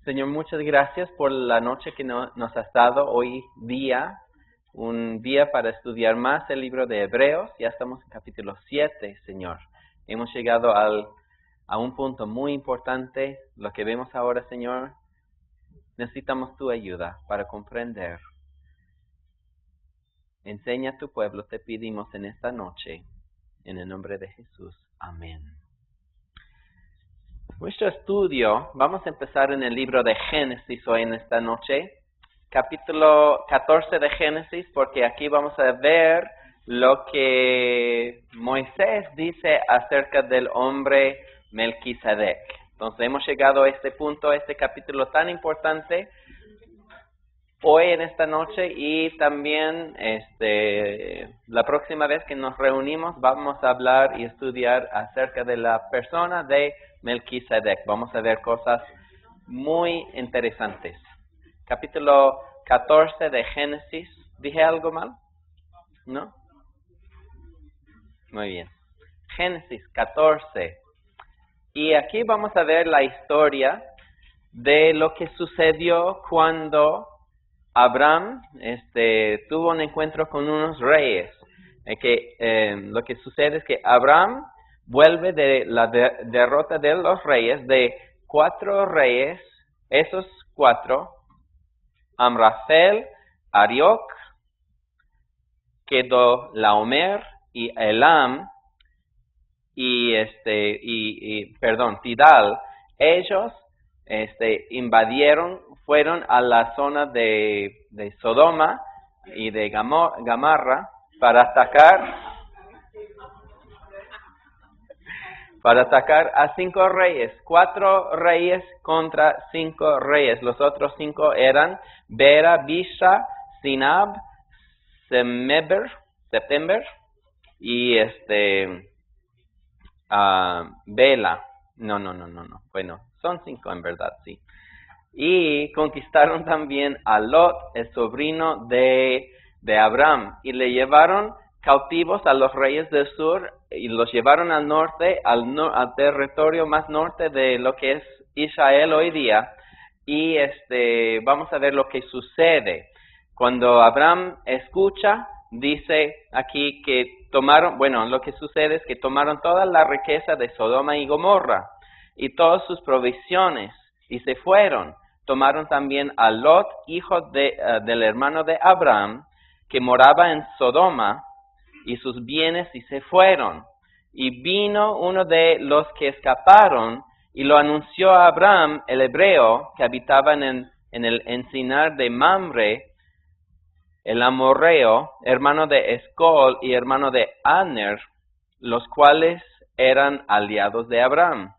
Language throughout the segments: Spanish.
Señor, muchas gracias por la noche que nos has dado hoy día, un día para estudiar más el libro de Hebreos. Ya estamos en capítulo 7, Señor. Hemos llegado a un punto muy importante. Lo que vemos ahora, Señor, necesitamos tu ayuda para comprender. Enseña a tu pueblo, te pedimos en esta noche, en el nombre de Jesús. Amén. Nuestro estudio, vamos a empezar en el libro de Génesis hoy en esta noche, capítulo 14 de Génesis, porque aquí vamos a ver lo que Moisés dice acerca del hombre Melquisedec. Entonces hemos llegado a este punto, a este capítulo tan importante hoy en esta noche, y también la próxima vez que nos reunimos vamos a hablar y estudiar acerca de la persona de Melquisedec. Vamos a ver cosas muy interesantes. Capítulo 14 de Génesis. ¿Dije algo mal? ¿No? Muy bien. Génesis 14. Y aquí vamos a ver la historia de lo que sucedió cuando Abraham tuvo un encuentro con unos reyes. Lo que sucede es que Abraham vuelve de la derrota de los reyes, de 4 reyes. Esos 4, Amrafel, Arioc, Kedorlaomer y Elam Tidal. Ellos invadieron, fueron a la zona de Sodoma y de Gomorra para atacar a 5 reyes, 4 reyes contra 5 reyes. Los otros 5 eran Bera, Bisha, Sinab, September y Bela. No. Bueno, son 5 en verdad, sí. Y conquistaron también a Lot, el sobrino de Abraham, y le llevaron cautivos a los reyes del sur y los llevaron al norte, al territorio más norte de lo que es Israel hoy día. Y vamos a ver lo que sucede. Cuando Abraham escucha, dice aquí que lo que sucede es que tomaron toda la riqueza de Sodoma y Gomorra y todas sus provisiones y se fueron. Tomaron también a Lot, hijo del hermano de Abraham, que moraba en Sodoma, y sus bienes, y se fueron. Y vino uno de los que escaparon y lo anunció a Abraham, el hebreo, que habitaba en el encinar de Mamre, el amorreo, hermano de Escol y hermano de Aner, los cuales eran aliados de Abraham.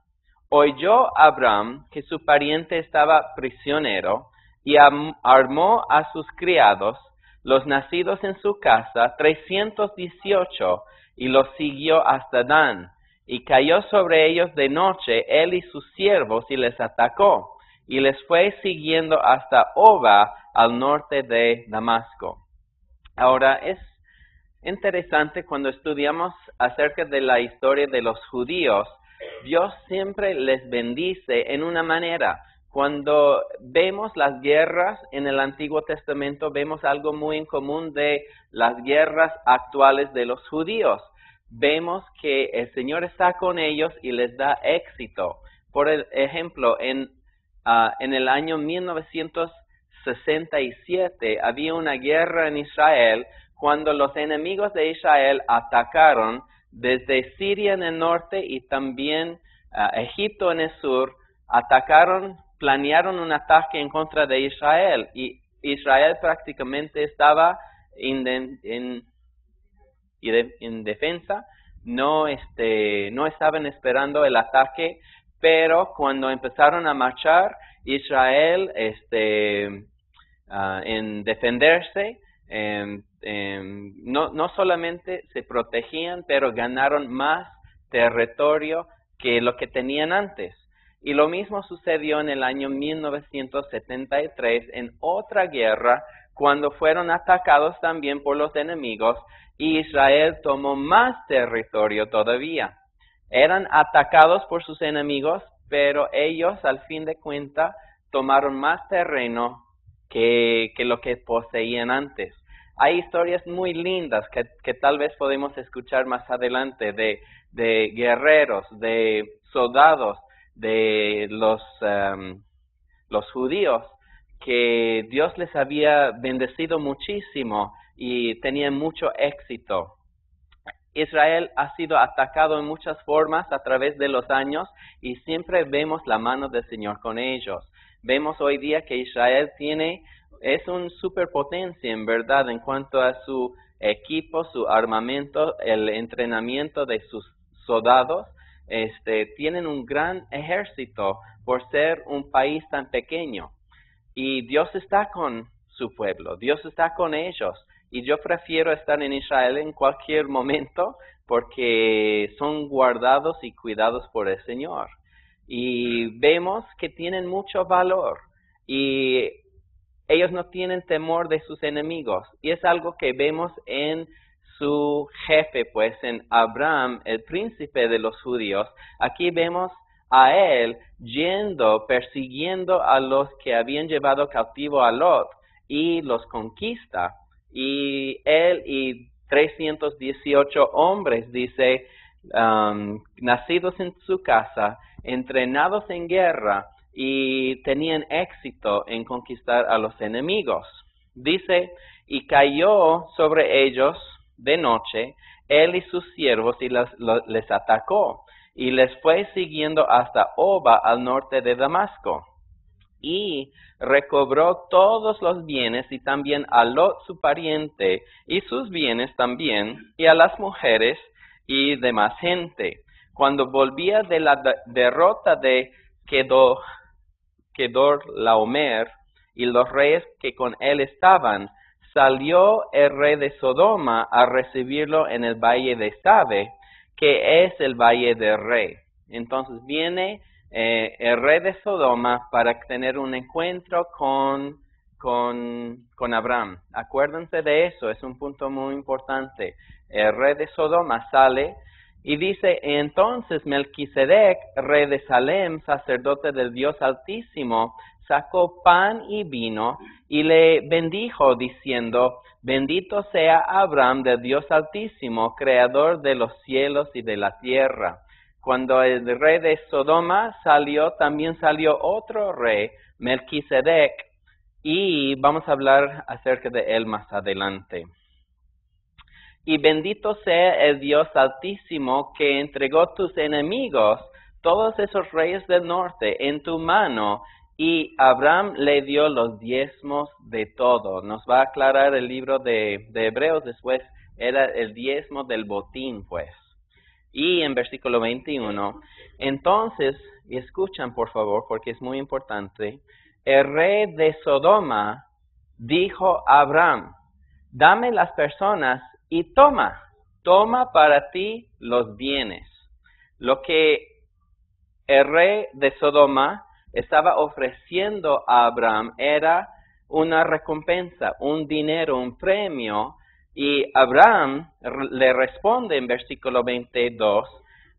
Oyó Abraham que su pariente estaba prisionero y armó a sus criados, los nacidos en su casa, 318, y los siguió hasta Dan. Y cayó sobre ellos de noche él y sus siervos y les atacó, y les fue siguiendo hasta Oba, al norte de Damasco. Ahora, es interesante cuando estudiamos acerca de la historia de los judíos. Dios siempre les bendice en una manera. Cuando vemos las guerras en el Antiguo Testamento, vemos algo muy en común de las guerras actuales de los judíos. Vemos que el Señor está con ellos y les da éxito. Por ejemplo, en el año 1967 había una guerra en Israel cuando los enemigos de Israel atacaron desde Siria en el norte y también Egipto en el sur. Planearon un ataque en contra de Israel, y Israel prácticamente estaba en defensa. No estaban esperando el ataque, pero cuando empezaron a marchar, Israel en defenderse, no solamente se protegían, pero ganaron más territorio que lo que tenían antes. Y lo mismo sucedió en el año 1973 en otra guerra, cuando fueron atacados también por los enemigos, y Israel tomó más territorio todavía. Eran atacados por sus enemigos, pero ellos al fin de cuentas tomaron más terreno que lo que poseían antes. Hay historias muy lindas que tal vez podemos escuchar más adelante de guerreros, de soldados, de los judíos, que Dios les había bendecido muchísimo y tenían mucho éxito. Israel ha sido atacado en muchas formas a través de los años y siempre vemos la mano del Señor con ellos. Vemos hoy día que Israel es un superpotencia en verdad en cuanto a su equipo, su armamento, el entrenamiento de sus soldados. Tienen un gran ejército por ser un país tan pequeño. Y Dios está con su pueblo, Dios está con ellos. Y yo prefiero estar en Israel en cualquier momento porque son guardados y cuidados por el Señor. Y vemos que tienen mucho valor y ellos no tienen temor de sus enemigos. Y es algo que vemos en su jefe, pues en Abraham, el príncipe de los judíos. Aquí vemos a él persiguiendo a los que habían llevado cautivo a Lot y los conquista. Y él y 318 hombres, dice, nacidos en su casa, entrenados en guerra y tenían éxito en conquistar a los enemigos. Dice, y cayó sobre ellos de noche, él y sus siervos, y les atacó, y les fue siguiendo hasta Oba, al norte de Damasco. Y recobró todos los bienes, y también a Lot su pariente, y sus bienes también, y a las mujeres y demás gente. Cuando volvía de la derrota de Kedorlaomer y los reyes que con él estaban, salió el rey de Sodoma a recibirlo en el valle de Sabe, que es el valle del rey. Entonces viene el rey de Sodoma para tener un encuentro con Abraham. Acuérdense de eso, es un punto muy importante. El rey de Sodoma sale y dice, entonces Melquisedec, rey de Salem, sacerdote del Dios Altísimo, sacó pan y vino y le bendijo diciendo, bendito sea Abraham del Dios Altísimo, creador de los cielos y de la tierra. Cuando el rey de Sodoma salió, también salió otro rey, Melquisedec, y vamos a hablar acerca de él más adelante. Y bendito sea el Dios Altísimo que entregó tus enemigos, todos esos reyes del norte, en tu mano, y Abraham le dio los diezmos de todo. Nos va a aclarar el libro de Hebreos después, era el diezmo del botín, pues. Y en versículo 21, entonces, y escuchan por favor, porque es muy importante, el rey de Sodoma dijo a Abraham, dame las personas y toma para ti los bienes. Lo que el rey de Sodoma estaba ofreciendo a Abraham era una recompensa, un dinero, un premio. Y Abraham le responde en versículo 22,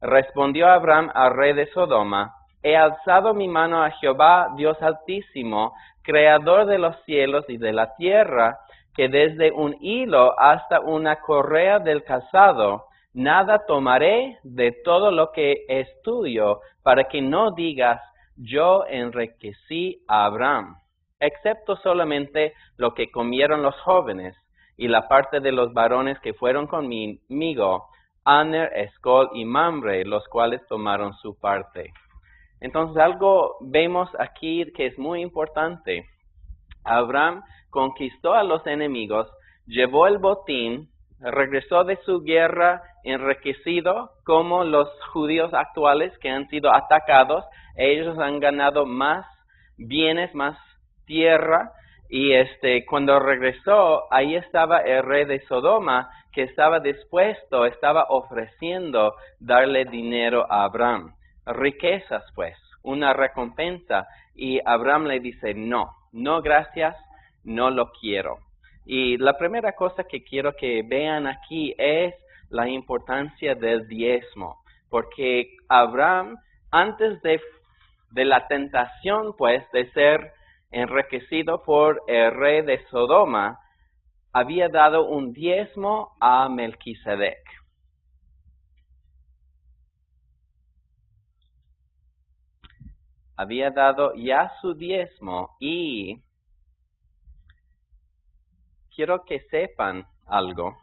respondió Abraham al rey de Sodoma, he alzado mi mano a Jehová, Dios Altísimo, creador de los cielos y de la tierra, que desde un hilo hasta una correa del calzado, nada tomaré de todo lo que es tuyo, para que no digas, yo enriquecí a Abraham, excepto solamente lo que comieron los jóvenes, y la parte de los varones que fueron conmigo, Aner, Escol y Mamre, los cuales tomaron su parte. Entonces algo vemos aquí que es muy importante. Abraham conquistó a los enemigos, llevó el botín, regresó de su guerra enriquecido, como los judíos actuales que han sido atacados. Ellos han ganado más bienes, más tierra, y cuando regresó, ahí estaba el rey de Sodoma, que estaba dispuesto, estaba ofreciendo darle dinero a Abraham. Riquezas, pues, una recompensa. Y Abraham le dice, no gracias, no lo quiero. Y la primera cosa que quiero que vean aquí es la importancia del diezmo. Porque Abraham, antes de de la tentación, pues, de ser enriquecido por el rey de Sodoma, había dado un diezmo a Melquisedec. Había dado ya su diezmo y quiero que sepan algo.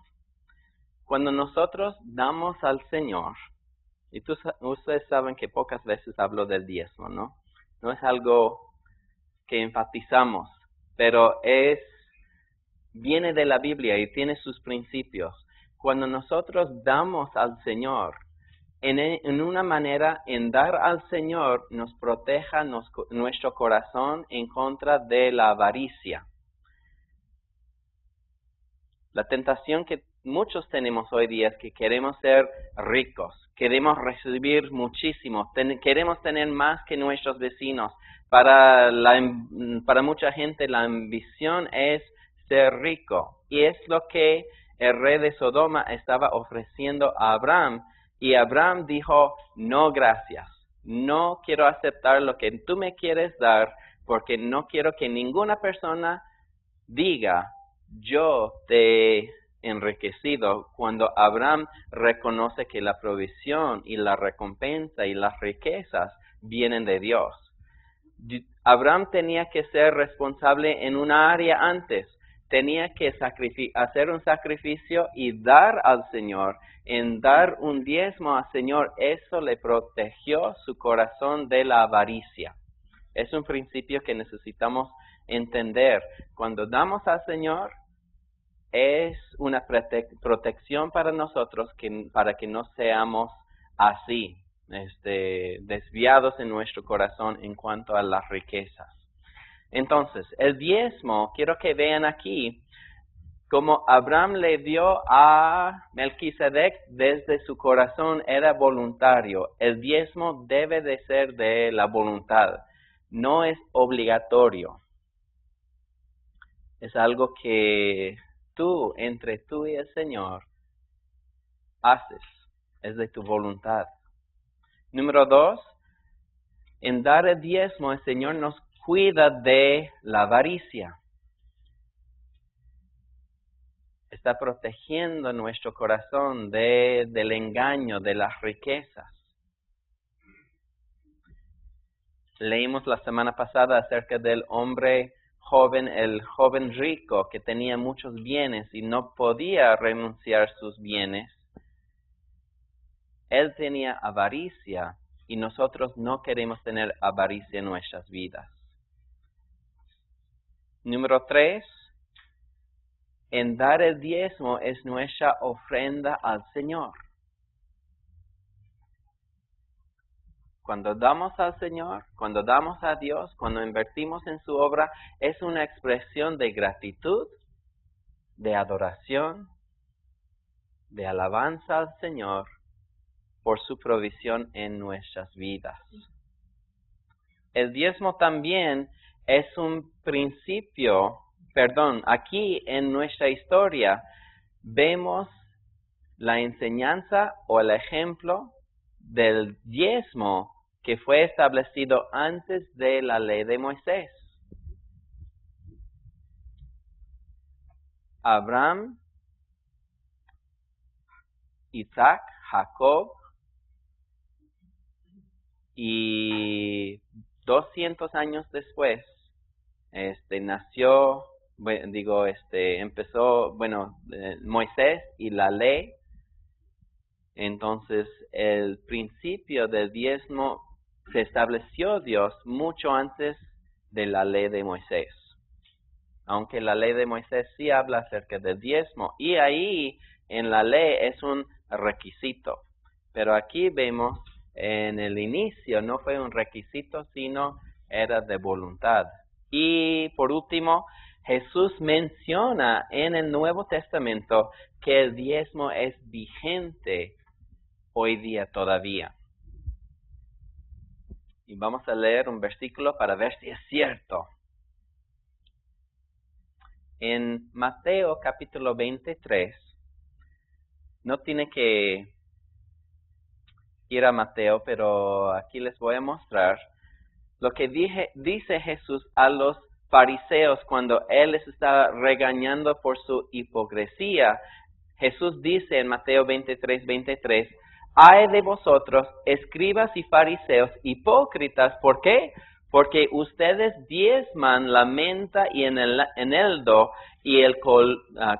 Cuando nosotros damos al Señor, y ustedes saben que pocas veces hablo del diezmo, ¿no? No es algo que enfatizamos, pero viene de la Biblia y tiene sus principios. Cuando nosotros damos al Señor, en una manera, en dar al Señor, nos proteja nuestro corazón en contra de la avaricia. La tentación que muchos tenemos hoy día es que queremos ser ricos, queremos recibir muchísimo, queremos tener más que nuestros vecinos. Para mucha gente la ambición es ser rico, y es lo que el rey de Sodoma estaba ofreciendo a Abraham, y Abraham dijo: no, gracias, no quiero aceptar lo que tú me quieres dar, porque no quiero que ninguna persona diga: yo te he enriquecido, cuando Abraham reconoce que la provisión y la recompensa y las riquezas vienen de Dios. Abraham tenía que ser responsable en una área antes. Tenía que hacer un sacrificio y dar al Señor. En dar un diezmo al Señor, eso le protegió su corazón de la avaricia. Es un principio que necesitamos entender. Cuando damos al Señor, es una protección para nosotros, para que no seamos así, desviados en nuestro corazón en cuanto a las riquezas. Entonces, el diezmo, quiero que vean aquí, como Abraham le dio a Melquisedec desde su corazón, era voluntario. El diezmo debe de ser de la voluntad, no es obligatorio. Es algo que entre tú y el Señor, haces, es de tu voluntad. Número 2, en dar el diezmo, el Señor nos cuida de la avaricia. Está protegiendo nuestro corazón del engaño, de las riquezas. Leímos la semana pasada acerca del hombre joven, el joven rico que tenía muchos bienes y no podía renunciar a sus bienes. Él tenía avaricia y nosotros no queremos tener avaricia en nuestras vidas. Número 3, en dar el diezmo es nuestra ofrenda al Señor. Cuando damos al Señor, cuando damos a Dios, cuando invertimos en su obra, es una expresión de gratitud, de adoración, de alabanza al Señor por su provisión en nuestras vidas. El diezmo también es un principio, aquí en nuestra historia vemos la enseñanza o el ejemplo del diezmo que fue establecido antes de la ley de Moisés. Abraham, Isaac, Jacob, y 200 años después, empezó Moisés y la ley. Entonces, el principio del diezmo se estableció Dios mucho antes de la ley de Moisés. Aunque la ley de Moisés sí habla acerca del diezmo, y ahí en la ley es un requisito. Pero aquí vemos, en el inicio no fue un requisito, sino era de voluntad. Y por último, Jesús menciona en el Nuevo Testamento que el diezmo es vigente hoy día todavía. Y vamos a leer un versículo para ver si es cierto. En Mateo capítulo 23, no tiene que ir a Mateo, pero aquí les voy a mostrar. lo que dice Jesús a los fariseos cuando Él les estaba regañando por su hipocresía. Jesús dice en Mateo 23:23, «Ay de vosotros, escribas y fariseos, hipócritas, ¿por qué? Porque ustedes diezman la menta y eneldo y el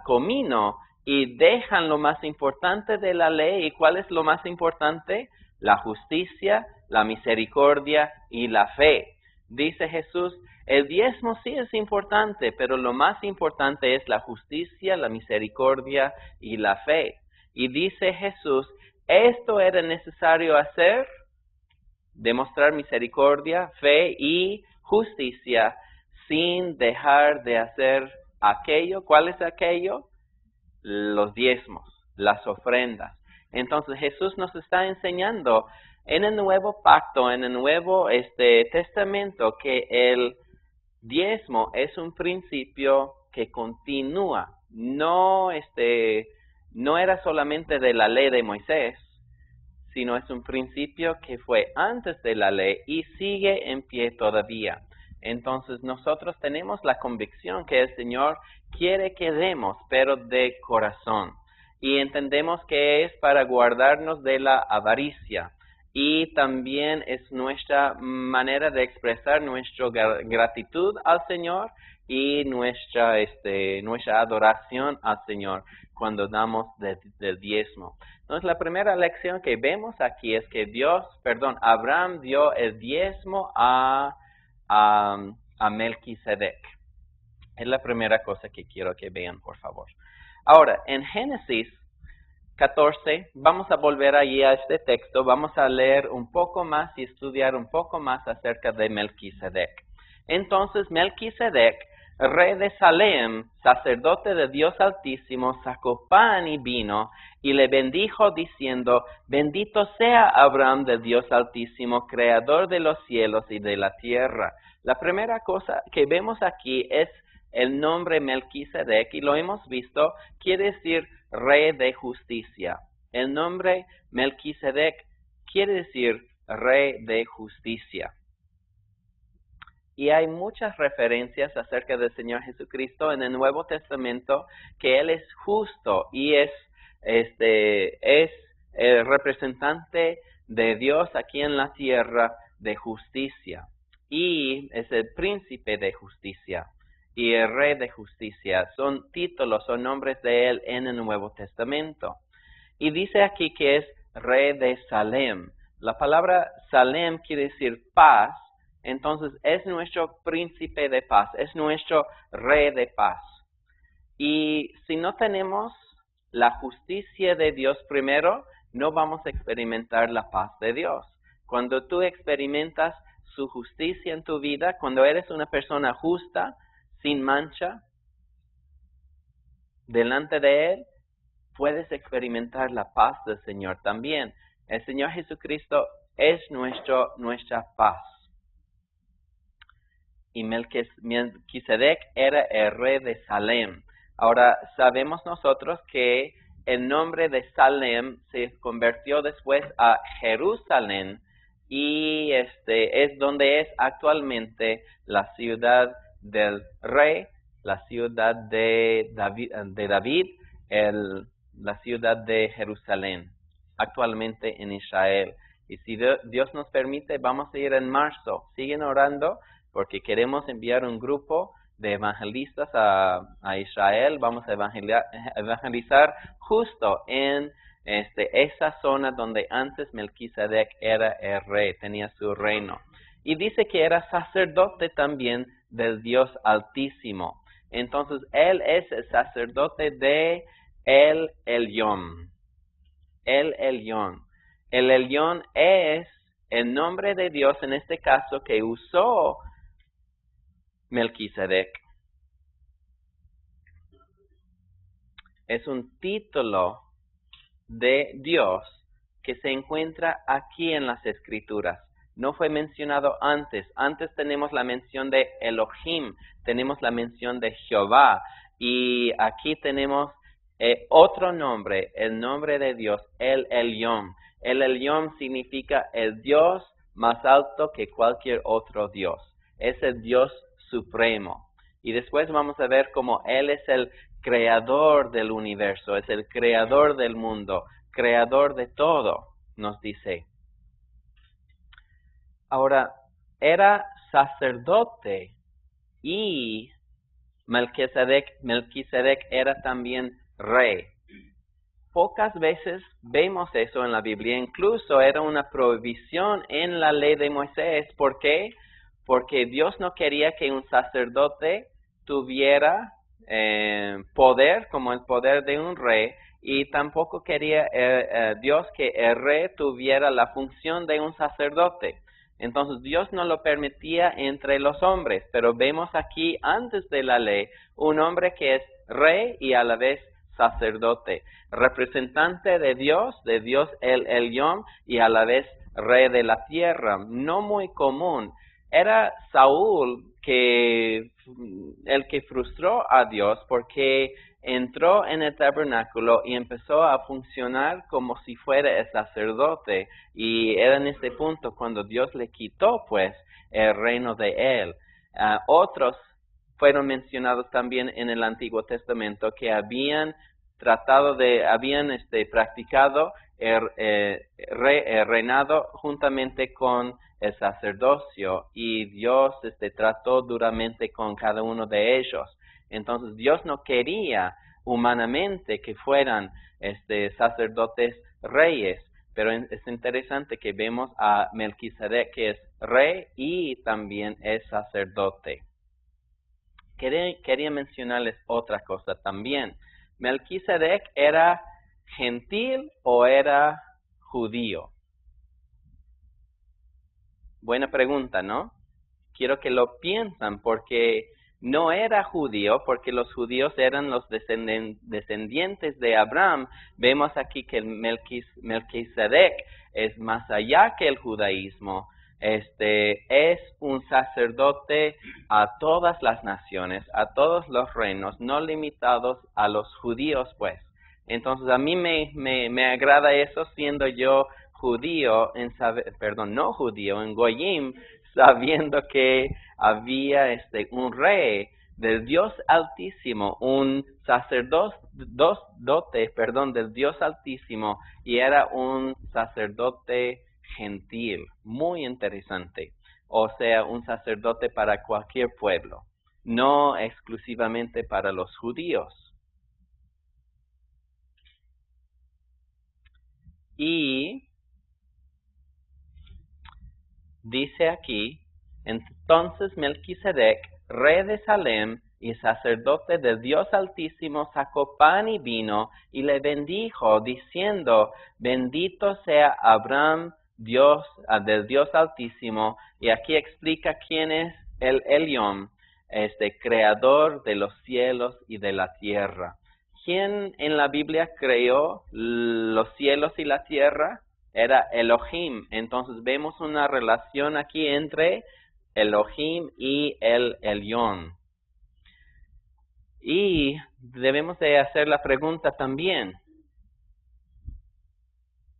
comino, y dejan lo más importante de la ley». ¿Y cuál es lo más importante? La justicia, la misericordia y la fe. Dice Jesús, el diezmo sí es importante, pero lo más importante es la justicia, la misericordia y la fe. Y dice Jesús, esto era necesario hacer, demostrar misericordia, fe y justicia, sin dejar de hacer aquello. ¿Cuál es aquello? Los diezmos, las ofrendas. Entonces Jesús nos está enseñando en el nuevo pacto, en el nuevo testamento, que el diezmo es un principio que continúa. No era solamente de la ley de Moisés, sino es un principio que fue antes de la ley y sigue en pie todavía. Entonces nosotros tenemos la convicción que el Señor quiere que demos, pero de corazón. Y entendemos que es para guardarnos de la avaricia. Y también es nuestra manera de expresar nuestra gratitud al Señor y nuestra adoración al Señor cuando damos del diezmo. Entonces la primera lección que vemos aquí es que Abraham dio el diezmo a Melquisedec. Es la primera cosa que quiero que vean, por favor. Ahora, en Génesis 14, vamos a volver allí a este texto, vamos a leer un poco más y estudiar un poco más acerca de Melquisedec. Entonces, Melquisedec, rey de Salem, sacerdote de Dios Altísimo, sacó pan y vino y le bendijo diciendo, bendito sea Abraham de Dios Altísimo, creador de los cielos y de la tierra. La primera cosa que vemos aquí es el nombre Melquisedec, y lo hemos visto, quiere decir rey de justicia. El nombre Melquisedec quiere decir rey de justicia. Y hay muchas referencias acerca del Señor Jesucristo en el Nuevo Testamento, que Él es justo y es el representante de Dios aquí en la tierra de justicia. Y es el príncipe de justicia y el rey de justicia. Son títulos, son nombres de Él en el Nuevo Testamento. Y dice aquí que es rey de Salem. La palabra Salem quiere decir paz. Entonces es nuestro príncipe de paz, es nuestro rey de paz. Y si no tenemos la justicia de Dios primero, no vamos a experimentar la paz de Dios. Cuando tú experimentas su justicia en tu vida, cuando eres una persona justa, sin mancha, delante de Él, puedes experimentar la paz del Señor también. El Señor Jesucristo es nuestra paz. Y Melquisedec era el rey de Salem. Ahora, sabemos nosotros que el nombre de Salem se convirtió después a Jerusalén, y es donde es actualmente la ciudad del rey, la ciudad de David, la ciudad de Jerusalén, actualmente en Israel. Y si Dios nos permite, vamos a ir en marzo. Siguen orando, porque queremos enviar un grupo de evangelistas a Israel. Vamos a evangelizar justo en esa zona donde antes Melquisedec era el rey, tenía su reino. Y dice que era sacerdote también del Dios Altísimo. Entonces, él es el sacerdote de El Elyon. El Elyon. El Elyon es el nombre de Dios en este caso que usó Melquisedec. Es un título de Dios que se encuentra aquí en las Escrituras. No fue mencionado antes. Antes tenemos la mención de Elohim, tenemos la mención de Jehová, y aquí tenemos otro nombre, el nombre de Dios, El Elyon. El Elyon significa el Dios más alto que cualquier otro Dios. Es el Dios supremo. Y después vamos a ver cómo Él es el creador del universo, es el creador del mundo, creador de todo, nos dice. Ahora, era sacerdote y Melquisedec era también rey. Pocas veces vemos eso en la Biblia, incluso era una prohibición en la ley de Moisés. ¿Por qué? Porque Dios no quería que un sacerdote tuviera poder como el poder de un rey, y tampoco quería Dios que el rey tuviera la función de un sacerdote. Entonces Dios no lo permitía entre los hombres, pero vemos aquí antes de la ley un hombre que es rey y a la vez sacerdote, representante de Dios el Elyon, y a la vez rey de la tierra. No muy común. Era Saúl el que frustró a Dios porque entró en el tabernáculo y empezó a funcionar como si fuera el sacerdote, y era en ese punto cuando Dios le quitó pues el reino de él. Otros fueron mencionados también en el Antiguo Testamento que habían practicado el reinado juntamente con el sacerdocio, y Dios trató duramente con cada uno de ellos. Entonces Dios no quería humanamente que fueran sacerdotes reyes, pero es interesante que vemos a Melquisedec que es rey y también es sacerdote. Quería mencionarles otra cosa también. ¿Melquisedec era gentil o era judío? Buena pregunta, ¿no? Quiero que lo piensen, porque no era judío, porque los judíos eran los descendientes de Abraham. Vemos aquí que Melquisedec es más allá que el judaísmo. Es un sacerdote a todas las naciones, a todos los reinos, no limitados a los judíos, pues. Entonces a mí me agrada eso, siendo yo judío, no judío, en Goyim, sabiendo que había un rey del Dios Altísimo, un sacerdote, del Dios Altísimo, y era un sacerdote gentil, muy interesante. O sea, un sacerdote para cualquier pueblo, no exclusivamente para los judíos. Y dice aquí, entonces Melquisedec, rey de Salem y sacerdote del Dios Altísimo, sacó pan y vino y le bendijo, diciendo, bendito sea Abraham, del Dios Altísimo. Y aquí explica quién es el Elyon, creador de los cielos y de la tierra. ¿Quién en la Biblia creó los cielos y la tierra? Era Elohim. Entonces vemos una relación aquí entre Elohim y el Elyon. Y debemos de hacer la pregunta también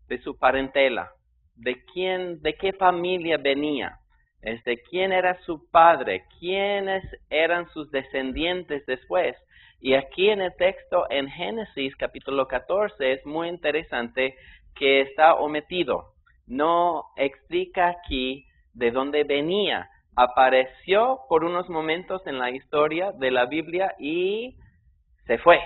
de su parentela, de qué familia venía, quién era su padre, quiénes eran sus descendientes después. Y aquí en el texto en Génesis capítulo 14 es muy interesante que está omitido. No explica aquí de dónde venía. Apareció por unos momentos en la historia de la Biblia y se fue.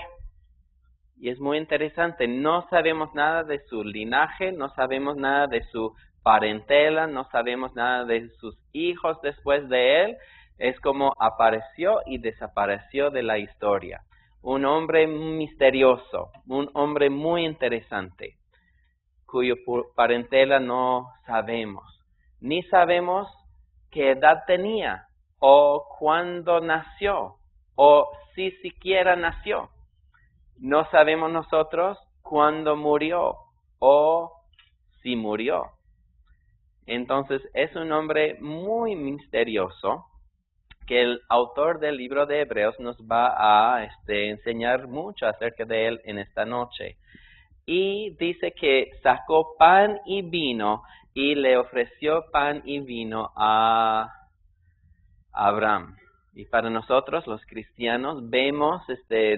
Y es muy interesante. No sabemos nada de su linaje, no sabemos nada de su parentela, no sabemos nada de sus hijos después de él. Es como apareció y desapareció de la historia. Un hombre misterioso, un hombre muy interesante, cuyo parentela no sabemos. Ni sabemos qué edad tenía, o cuándo nació, o si siquiera nació. No sabemos nosotros cuándo murió, o si murió. Entonces es un hombre muy misterioso, que el autor del libro de Hebreos nos va a enseñar mucho acerca de él en esta noche. Y dice que sacó pan y vino y le ofreció pan y vino a Abraham. Y para nosotros, los cristianos, vemos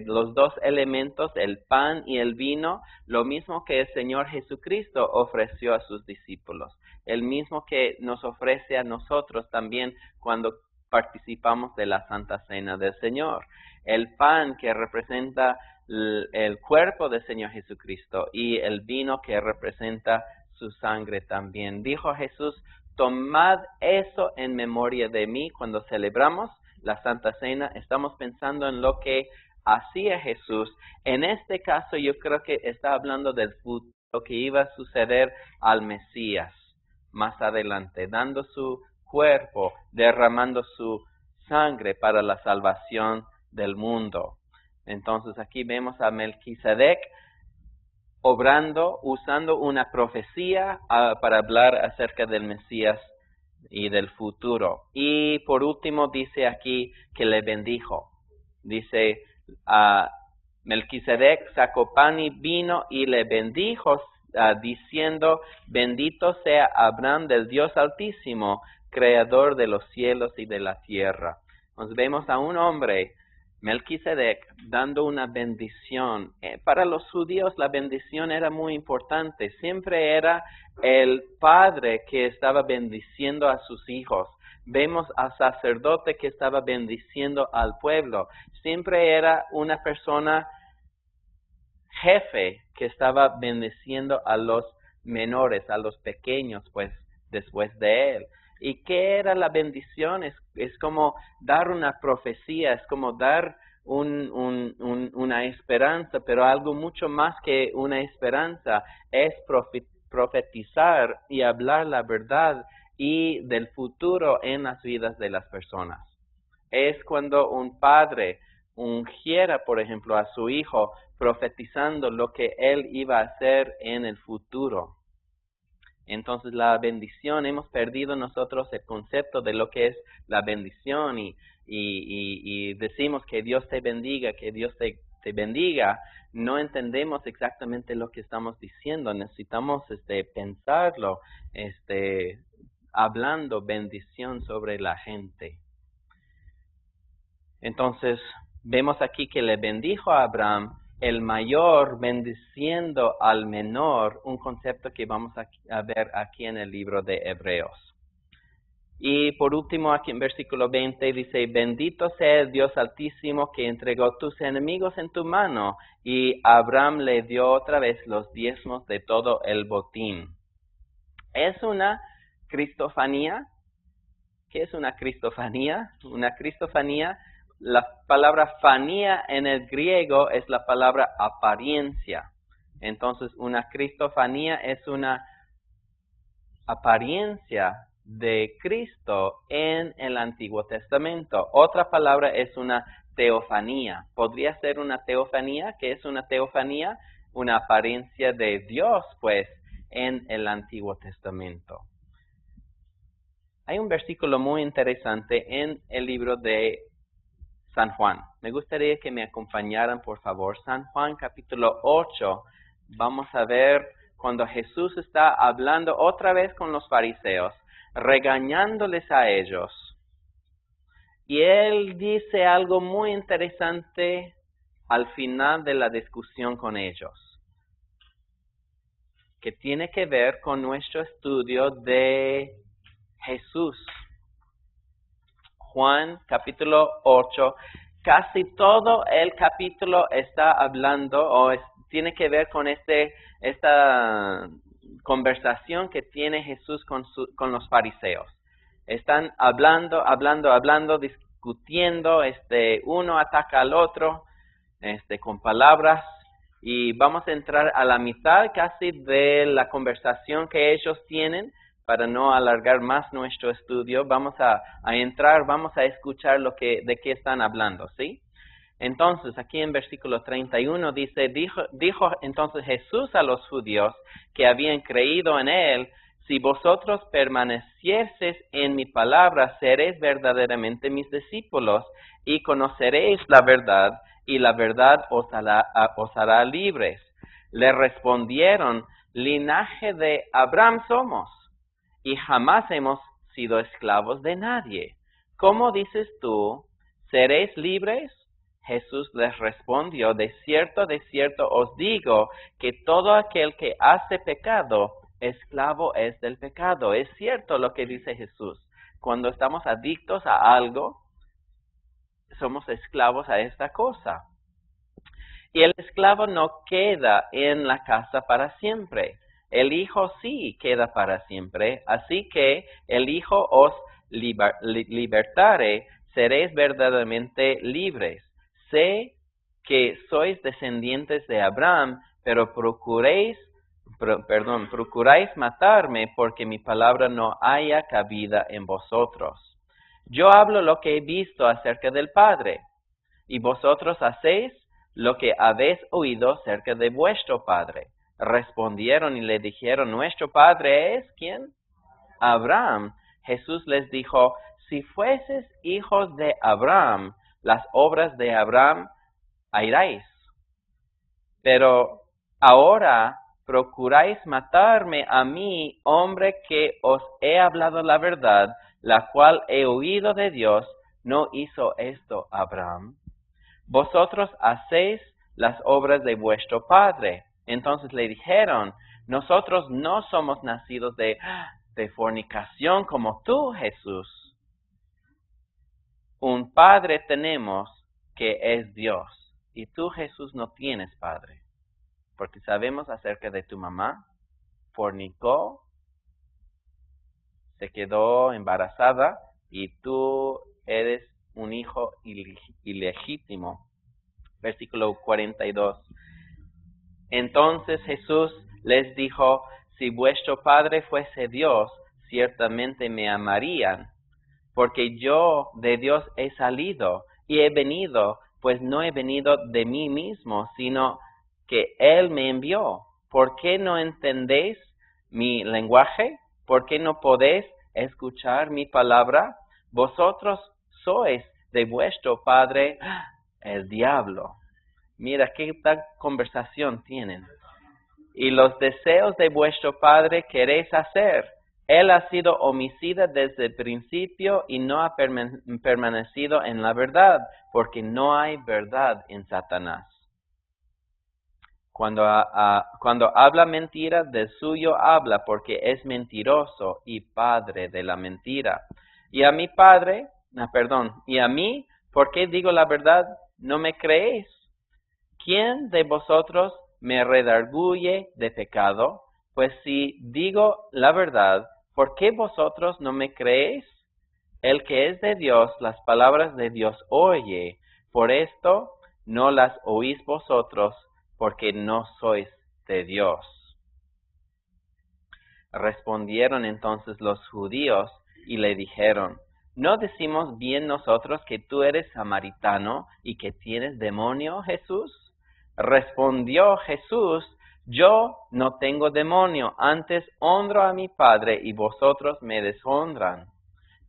los dos elementos, el pan y el vino, lo mismo que el Señor Jesucristo ofreció a sus discípulos. El mismo que nos ofrece a nosotros también cuando participamos de la Santa Cena del Señor. El pan que representa el cuerpo del Señor Jesucristo y el vino que representa su sangre también. Dijo Jesús: tomad eso en memoria de mí. Cuando celebramos la Santa Cena, estamos pensando en lo que hacía Jesús. En este caso, yo creo que está hablando del futuro, lo que iba a suceder al Mesías más adelante, dando su cuerpo, derramando su sangre para la salvación del mundo. Entonces aquí vemos a Melquisedec obrando, usando una profecía para hablar acerca del Mesías y del futuro. Y por último dice aquí que le bendijo. Dice, Melquisedec sacó pan y vino y le bendijo, diciendo: bendito sea Abraham del Dios Altísimo, creador de los cielos y de la tierra. Nos vemos a un hombre, Melquisedec, dando una bendición. Para los judíos la bendición era muy importante. Siempre era el padre que estaba bendiciendo a sus hijos. Vemos al sacerdote que estaba bendiciendo al pueblo. Siempre era una persona jefe que estaba bendiciendo a los menores, a los pequeños, pues después de él. ¿Y qué era la bendición? Es como dar una profecía, es como dar una esperanza, pero algo mucho más que una esperanza, es profetizar y hablar la verdad y del futuro en las vidas de las personas. Es cuando un padre ungiera, por ejemplo, a su hijo, profetizando lo que él iba a hacer en el futuro. Entonces la bendición, hemos perdido nosotros el concepto de lo que es la bendición y decimos que Dios te bendiga, que Dios te bendiga. No entendemos exactamente lo que estamos diciendo. Necesitamos pensarlo, hablando bendición sobre la gente. Entonces vemos aquí que le bendijo a Abraham, el mayor bendiciendo al menor, un concepto que vamos a ver aquí en el libro de Hebreos. Y por último, aquí en versículo 20 dice: bendito sea el Dios Altísimo que entregó tus enemigos en tu mano. Y Abraham le dio otra vez los diezmos de todo el botín. ¿Es una cristofanía? ¿Qué es una cristofanía? Una cristofanía, la palabra fanía en el griego es la palabra apariencia. Entonces, una cristofanía es una apariencia de Cristo en el Antiguo Testamento. Otra palabra es una teofanía. Podría ser una teofanía. ¿Qué es una teofanía? Una apariencia de Dios, pues, en el Antiguo Testamento. Hay un versículo muy interesante en el libro de San Juan. Me gustaría que me acompañaran, por favor. San Juan, capítulo 8. Vamos a ver cuando Jesús está hablando otra vez con los fariseos, regañándoles a ellos. Y él dice algo muy interesante al final de la discusión con ellos, que tiene que ver con nuestro estudio de Jesús. Juan capítulo 8, casi todo el capítulo está hablando tiene que ver con esta conversación que tiene Jesús con los fariseos. Están hablando, discutiendo, uno ataca al otro, con palabras, y vamos a entrar a la mitad casi de la conversación que ellos tienen. Para no alargar más nuestro estudio, vamos a entrar, vamos a escuchar de qué están hablando, ¿sí? Entonces, aquí en versículo 31 dice: dijo entonces Jesús a los judíos que habían creído en él: si vosotros permanecieseis en mi palabra, seréis verdaderamente mis discípulos, y conoceréis la verdad, y la verdad os hará libres. Le respondieron: linaje de Abraham somos, y jamás hemos sido esclavos de nadie. ¿Cómo dices tú, seréis libres? Jesús les respondió, de cierto os digo, que todo aquel que hace pecado, esclavo es del pecado. Es cierto lo que dice Jesús. Cuando estamos adictos a algo, somos esclavos a esta cosa. Y el esclavo no queda en la casa para siempre. El Hijo sí queda para siempre. Así que el Hijo os libertare, seréis verdaderamente libres. Sé que sois descendientes de Abraham, pero procuráis matarme porque mi palabra no haya cabida en vosotros. Yo hablo lo que he visto acerca del Padre, y vosotros hacéis lo que habéis oído acerca de vuestro padre. Respondieron y le dijeron, ¿nuestro padre es quién? Abraham. Jesús les dijo, si fueses hijos de Abraham, las obras de Abraham haríais. Pero ahora procuráis matarme a mí, hombre que os he hablado la verdad, la cual he oído de Dios. ¿No hizo esto Abraham? Vosotros hacéis las obras de vuestro padre. Entonces le dijeron, nosotros no somos nacidos de fornicación como tú, Jesús. Un padre tenemos que es Dios. Y tú, Jesús, no tienes padre. Porque sabemos acerca de tu mamá. Fornicó, se quedó embarazada y tú eres un hijo ilegítimo. Versículo 42. Entonces Jesús les dijo, si vuestro Padre fuese Dios, ciertamente me amarían, porque yo de Dios he salido y he venido, pues no he venido de mí mismo, sino que Él me envió. ¿Por qué no entendéis mi lenguaje? ¿Por qué no podéis escuchar mi palabra? Vosotros sois de vuestro padre el diablo. Mira qué tal conversación tienen. Y los deseos de vuestro padre queréis hacer. Él ha sido homicida desde el principio y no ha permanecido en la verdad, porque no hay verdad en Satanás. Cuando habla mentira, del suyo habla, porque es mentiroso y padre de la mentira. Y a mi padre, y a mí, ¿por qué digo la verdad? ¿No me creéis? ¿Quién de vosotros me redarguye de pecado? Pues si digo la verdad, ¿por qué vosotros no me creéis? El que es de Dios, las palabras de Dios oye. Por esto no las oís vosotros, porque no sois de Dios. Respondieron entonces los judíos y le dijeron, ¿no decimos bien nosotros que tú eres samaritano y que tienes demonio, Jesús? Respondió Jesús, yo no tengo demonio, antes honro a mi Padre y vosotros me deshonran.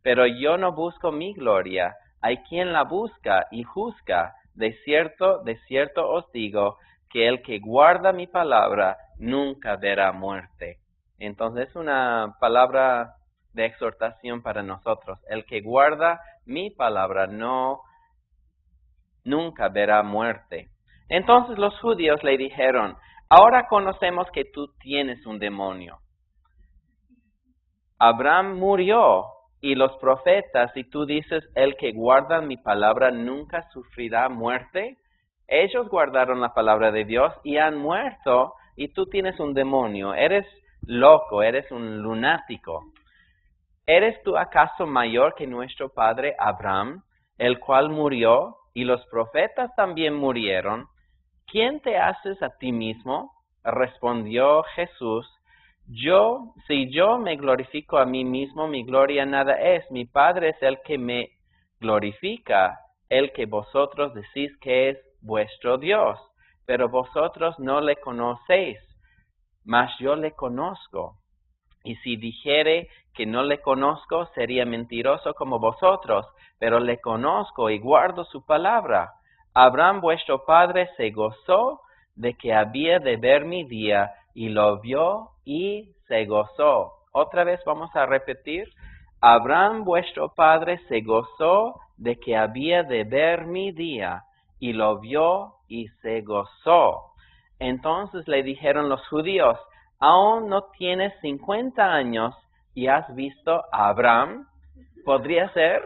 Pero yo no busco mi gloria, hay quien la busca y juzga. De cierto os digo, que el que guarda mi palabra nunca verá muerte. Entonces es una palabra de exhortación para nosotros. El que guarda mi palabra nunca verá muerte. Entonces los judíos le dijeron, ahora conocemos que tú tienes un demonio. Abraham murió y los profetas, y tú dices, el que guarda mi palabra nunca sufrirá muerte. Ellos guardaron la palabra de Dios y han muerto, y tú tienes un demonio. Eres loco, eres un lunático. ¿Eres tú acaso mayor que nuestro padre Abraham, el cual murió, y los profetas también murieron? ¿Quién te haces a ti mismo? Respondió Jesús, si yo me glorifico a mí mismo, mi gloria nada es. Mi Padre es el que me glorifica, el que vosotros decís que es vuestro Dios. Pero vosotros no le conocéis, mas yo le conozco. Y si dijere que no le conozco, sería mentiroso como vosotros, pero le conozco y guardo su palabra. Abraham vuestro padre se gozó de que había de ver mi día, y lo vio y se gozó. Otra vez vamos a repetir. Abraham vuestro padre se gozó de que había de ver mi día, y lo vio y se gozó. Entonces le dijeron los judíos, ¿aún no tienes 50 años y has visto a Abraham? ¿Podría ser?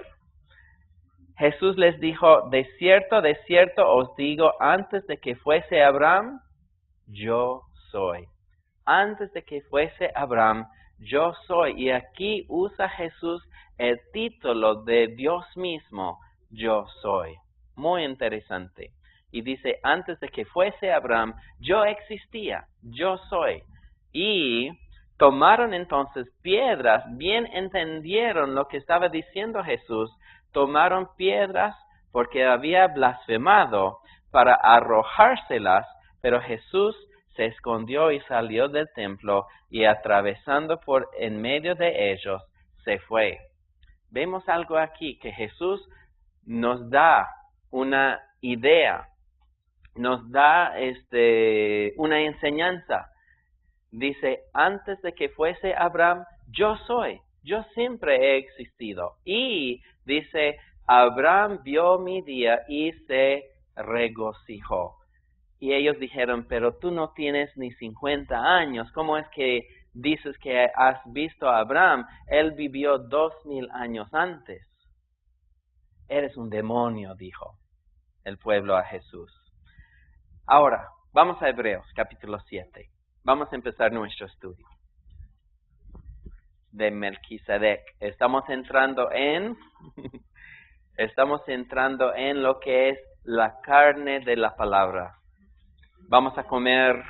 Jesús les dijo, de cierto os digo, antes de que fuese Abraham, yo soy. Antes de que fuese Abraham, yo soy. Y aquí usa Jesús el título de Dios mismo, yo soy. Muy interesante. Y dice, antes de que fuese Abraham, yo existía, yo soy. Y tomaron entonces piedras, bien entendieron lo que estaba diciendo Jesús, tomaron piedras porque había blasfemado para arrojárselas, pero Jesús se escondió y salió del templo y atravesando por en medio de ellos, se fue. Vemos algo aquí que Jesús nos da una idea, nos da una enseñanza. Dice, antes de que fuese Abraham, yo soy, yo siempre he existido. Y dice, Abraham vio mi día y se regocijó. Y ellos dijeron, pero tú no tienes ni 50 años, ¿cómo es que dices que has visto a Abraham? Él vivió 2000 años antes. Eres un demonio, dijo el pueblo a Jesús. Ahora, vamos a Hebreos, capítulo 7. Vamos a empezar nuestro estudio de Melquisedec. Estamos entrando en lo que es la carne de la palabra. Vamos a comer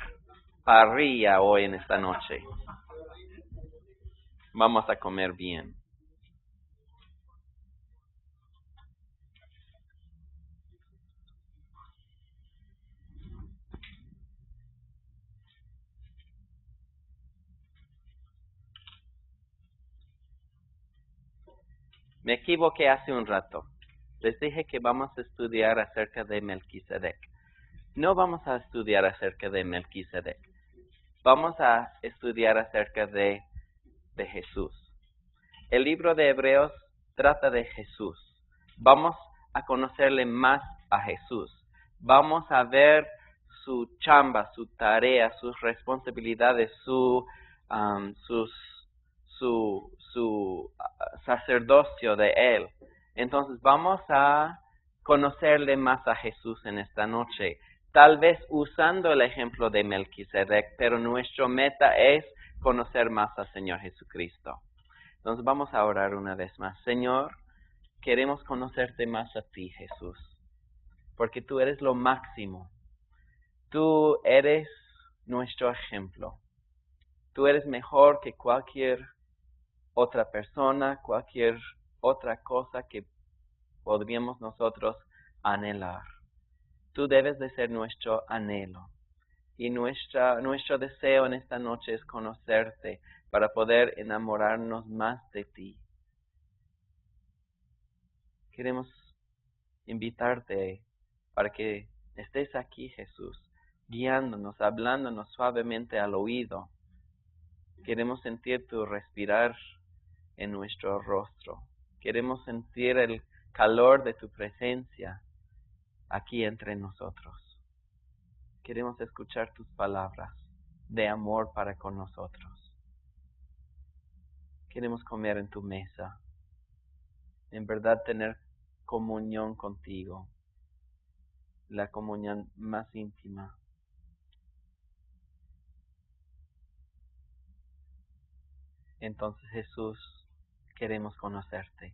parrilla hoy en esta noche. Vamos a comer bien. Me equivoqué hace un rato. Les dije que vamos a estudiar acerca de Melquisedec. No vamos a estudiar acerca de Melquisedec. Vamos a estudiar acerca de Jesús. El libro de Hebreos trata de Jesús. Vamos a conocerle más a Jesús. Vamos a ver su chamba, su tarea, sus responsabilidades, su sacerdocio de Él. Entonces vamos a conocerle más a Jesús en esta noche. Tal vez usando el ejemplo de Melquisedec, pero nuestra meta es conocer más al Señor Jesucristo. Entonces vamos a orar una vez más. Señor, queremos conocerte más a ti, Jesús, porque tú eres lo máximo. Tú eres nuestro ejemplo. Tú eres mejor que cualquier otra persona, cualquier otra cosa que podríamos nosotros anhelar. Tú debes de ser nuestro anhelo. Y nuestro deseo en esta noche es conocerte para poder enamorarnos más de ti. Queremos invitarte para que estés aquí, Jesús, guiándonos, hablándonos suavemente al oído. Queremos sentir tu respirar en nuestro rostro. Queremos sentir el calor de tu presencia aquí entre nosotros. Queremos escuchar tus palabras de amor para con nosotros. Queremos comer en tu mesa. En verdad tener comunión contigo. La comunión más íntima. Entonces, Jesús, queremos conocerte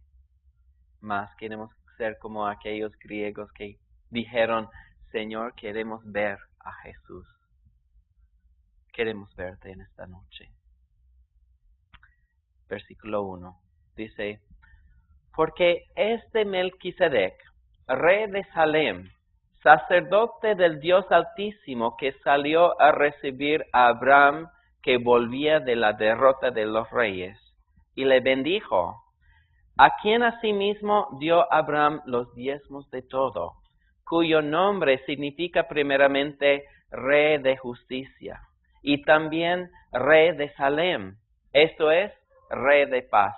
más. Queremos ser como aquellos griegos que dijeron, Señor, queremos ver a Jesús. Queremos verte en esta noche. Versículo 1 dice, porque Melquisedec, rey de Salem, sacerdote del Dios Altísimo, que salió a recibir a Abraham, que volvía de la derrota de los reyes, y le bendijo, a quien asimismo dio Abraham los diezmos de todo, cuyo nombre significa primeramente Rey de Justicia, y también Rey de Salem, Esto es Rey de paz.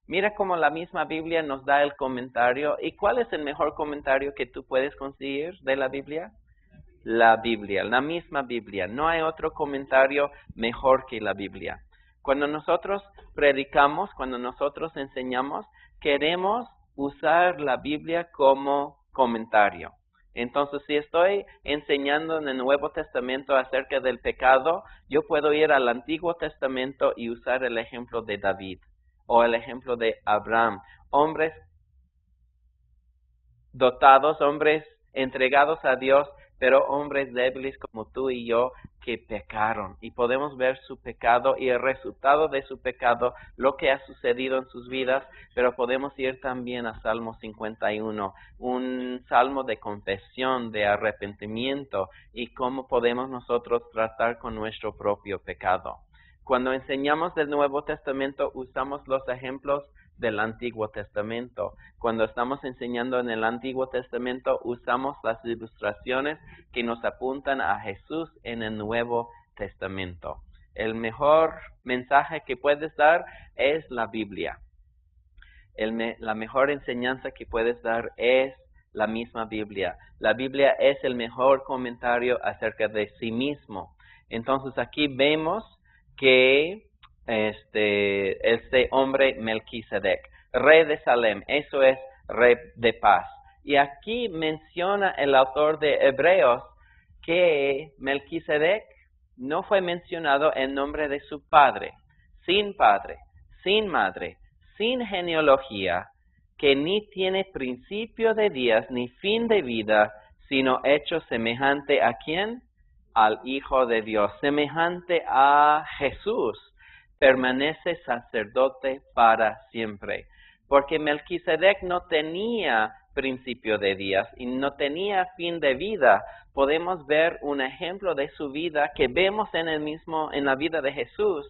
Mira cómo la misma Biblia nos da el comentario. ¿Y cuál es el mejor comentario que tú puedes conseguir de la Biblia? La Biblia, la misma Biblia. No hay otro comentario mejor que la Biblia. Cuando nosotros predicamos, cuando nosotros enseñamos, queremos usar la Biblia como comentario. Entonces, si estoy enseñando en el Nuevo Testamento acerca del pecado, yo puedo ir al Antiguo Testamento y usar el ejemplo de David o el ejemplo de Abraham. Hombres dotados, hombres entregados a Dios, pero hombres débiles como tú y yo que pecaron. Y podemos ver su pecado y el resultado de su pecado, lo que ha sucedido en sus vidas, pero podemos ir también a Salmo 51, un salmo de confesión, de arrepentimiento y cómo podemos nosotros tratar con nuestro propio pecado. Cuando enseñamos del Nuevo Testamento, usamos los ejemplos del Antiguo Testamento. Cuando estamos enseñando en el Antiguo Testamento, usamos las ilustraciones que nos apuntan a Jesús en el Nuevo Testamento. El mejor mensaje que puedes dar es la Biblia. La mejor enseñanza que puedes dar es la misma Biblia. La Biblia es el mejor comentario acerca de sí mismo. Entonces aquí vemos que este hombre Melquisedec, rey de Salem, eso es rey de paz. Y aquí menciona el autor de Hebreos que Melquisedec no fue mencionado en nombre de su padre, sin madre, sin genealogía, que ni tiene principio de días ni fin de vida, sino hecho semejante ¿a quién? Al Hijo de Dios, semejante a Jesús. Permanece sacerdote para siempre. Porque Melquisedec no tenía principio de días y no tenía fin de vida. Podemos ver un ejemplo de su vida que vemos en la vida de Jesús,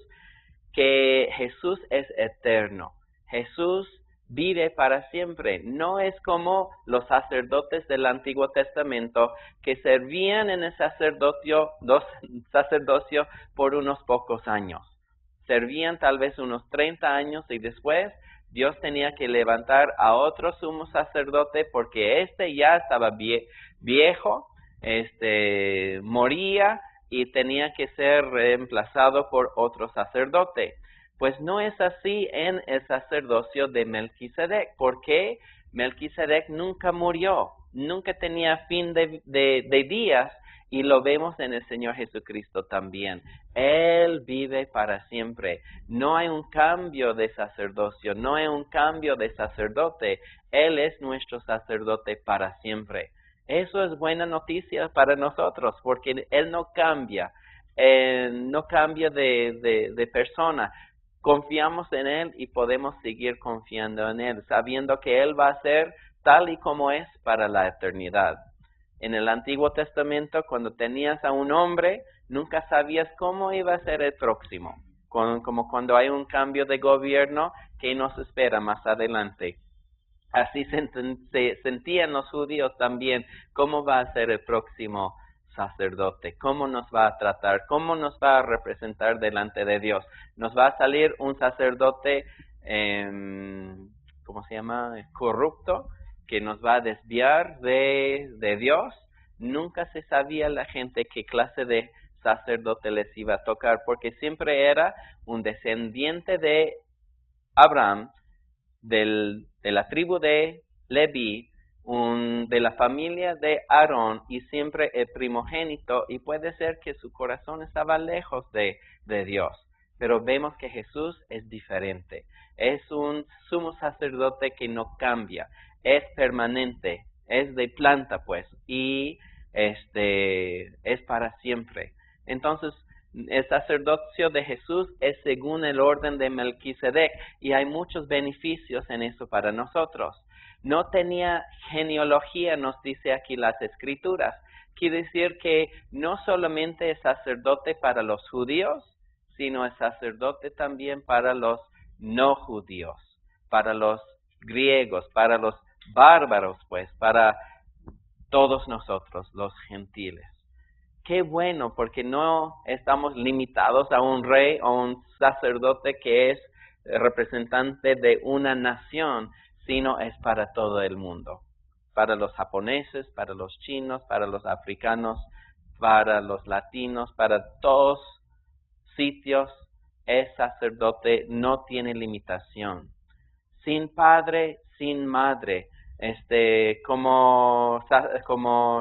que Jesús es eterno. Jesús vive para siempre. No es como los sacerdotes del Antiguo Testamento que servían en el sacerdocio por unos pocos años. Servían tal vez unos 30 años y después Dios tenía que levantar a otro sumo sacerdote porque ya estaba viejo, moría y tenía que ser reemplazado por otro sacerdote. Pues no es así en el sacerdocio de Melquisedec, porque Melquisedec nunca murió, nunca tenía fin de días, y lo vemos en el Señor Jesucristo también. Él vive para siempre. No hay un cambio de sacerdocio, no hay un cambio de sacerdote. Él es nuestro sacerdote para siempre. Eso es buena noticia para nosotros, porque Él no cambia de persona. Confiamos en Él y podemos seguir confiando en Él, sabiendo que Él va a ser tal y como es para la eternidad. En el Antiguo Testamento, cuando tenías a un hombre, nunca sabías cómo iba a ser el próximo. Como cuando hay un cambio de gobierno que nos espera más adelante. Así se sentían los judíos también, cómo va a ser el próximo sacerdote, cómo nos va a tratar, cómo nos va a representar delante de Dios. Nos va a salir un sacerdote, ¿cómo se llama? Corrupto, que nos va a desviar de Dios. Nunca se sabía la gente qué clase de sacerdote les iba a tocar, porque siempre era un descendiente de Abraham, de la tribu de Leví, de la familia de Aarón, y siempre el primogénito, y puede ser que su corazón estaba lejos de Dios. Pero vemos que Jesús es diferente. Es un sumo sacerdote que no cambia, es permanente, es de planta pues, y es para siempre. Entonces, el sacerdocio de Jesús es según el orden de Melquisedec, y hay muchos beneficios en eso para nosotros. No tenía genealogía, nos dice aquí las Escrituras. Quiere decir que no solamente es sacerdote para los judíos, sino es sacerdote también para los no judíos, para los griegos, para los bárbaros, pues, para todos nosotros, los gentiles. qué bueno, porque no estamos limitados a un rey o un sacerdote que es representante de una nación, sino es para todo el mundo. Para los japoneses, para los chinos, para los africanos, para los latinos, para todos sitios, es sacerdote, no tiene limitación. Sin padre, sin madre. Como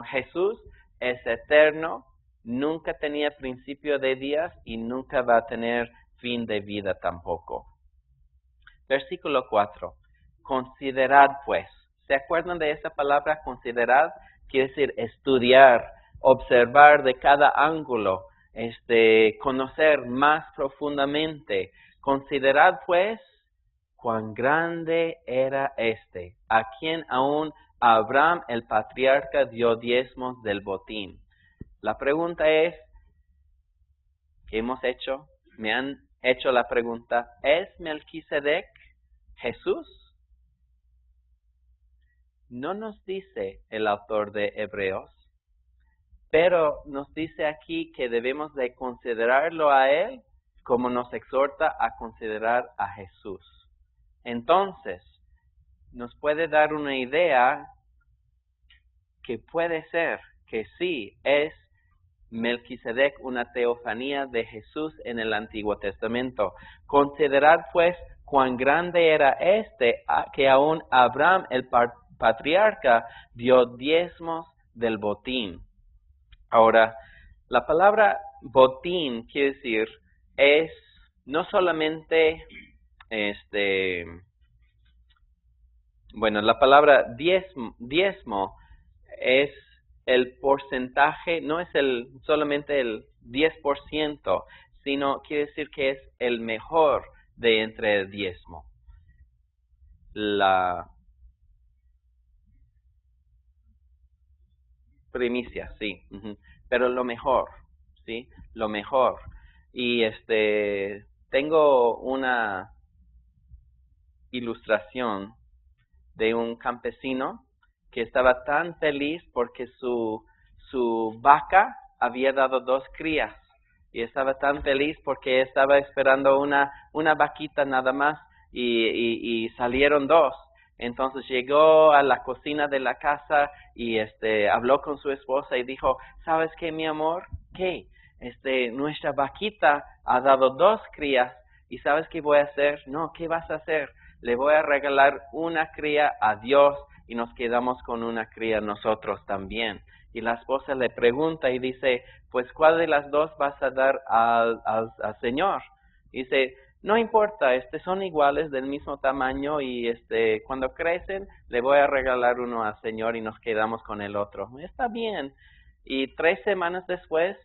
Jesús es eterno, nunca tenía principio de días y nunca va a tener fin de vida tampoco. Versículo 4. Considerad pues. ¿Se acuerdan de esa palabra considerad? Quiere decir estudiar, observar de cada ángulo, conocer más profundamente. Considerad pues cuán grande era a quien aún Abraham el patriarca dio diezmos del botín. La pregunta es, ¿qué hemos hecho? Me han hecho la pregunta, ¿es Melquisedec Jesús? No nos dice el autor de Hebreos, pero nos dice aquí que debemos de considerarlo a él como nos exhorta a considerar a Jesús. Entonces, nos puede dar una idea que puede ser que sí es Melquisedec una teofanía de Jesús en el Antiguo Testamento. Considerad pues cuán grande era que aún Abraham el patriarca dio diezmos del botín. Ahora, la palabra botín quiere decir es no solamente la palabra diezmo es el porcentaje, no es solamente el 10%, sino quiere decir que es el mejor de entre el diezmo. La primicia, sí, pero lo mejor, ¿sí? Lo mejor. Y tengo una ilustración de un campesino que estaba tan feliz porque su vaca había dado 2 crías y estaba tan feliz porque estaba esperando una vaquita nada más y salieron 2. Entonces llegó a la cocina de la casa y habló con su esposa y dijo, ¿sabes qué, mi amor? ¿Qué? Nuestra vaquita ha dado 2 crías y ¿sabes qué voy a hacer? No, ¿qué vas a hacer? Le voy a regalar una cría a Dios y nos quedamos con una cría nosotros también. Y la esposa le pregunta y dice, pues ¿cuál de las 2 vas a dar al Señor? Y dice, no importa, son iguales, del mismo tamaño y cuando crecen le voy a regalar uno al Señor y nos quedamos con el otro. Está bien. Y 3 semanas después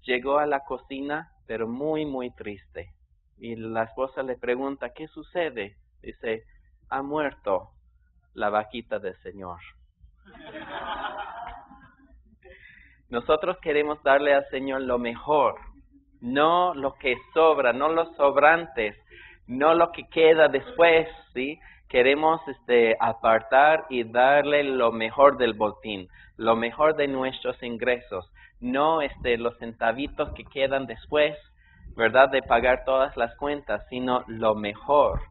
llegó a la cocina, pero muy, muy triste. Y la esposa le pregunta, ¿qué sucede? Dice, ha muerto la vaquita del Señor. Nosotros queremos darle al Señor lo mejor, no lo que sobra, no los sobrantes, no lo que queda después, ¿sí? Queremos apartar y darle lo mejor del botín, lo mejor de nuestros ingresos, no los centavitos que quedan después, ¿verdad? De pagar todas las cuentas, sino lo mejor.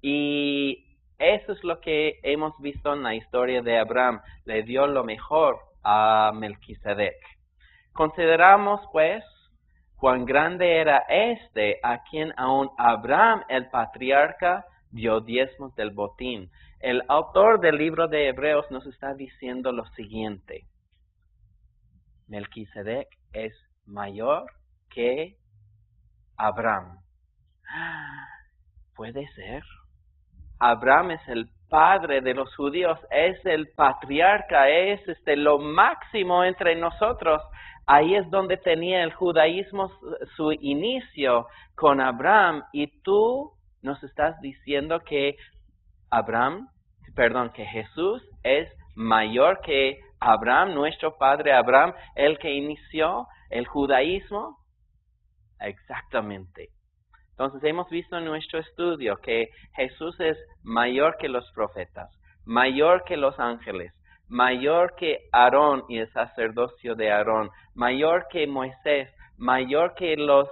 Y eso es lo que hemos visto en la historia de Abraham. Le dio lo mejor a Melquisedec. Consideramos, pues, cuán grande era a quien aún Abraham, el patriarca, dio diezmos del botín. El autor del libro de Hebreos nos está diciendo lo siguiente. Melquisedec es mayor que Abraham. ¿Puede ser? Abraham es el padre de los judíos, es el patriarca, es lo máximo entre nosotros. Ahí es donde tenía el judaísmo su inicio con Abraham. Y tú nos estás diciendo que que Jesús es mayor que Abraham, nuestro padre Abraham, el que inició el judaísmo. Exactamente. Entonces hemos visto en nuestro estudio que Jesús es mayor que los profetas, mayor que los ángeles, mayor que Aarón y el sacerdocio de Aarón, mayor que Moisés, mayor que los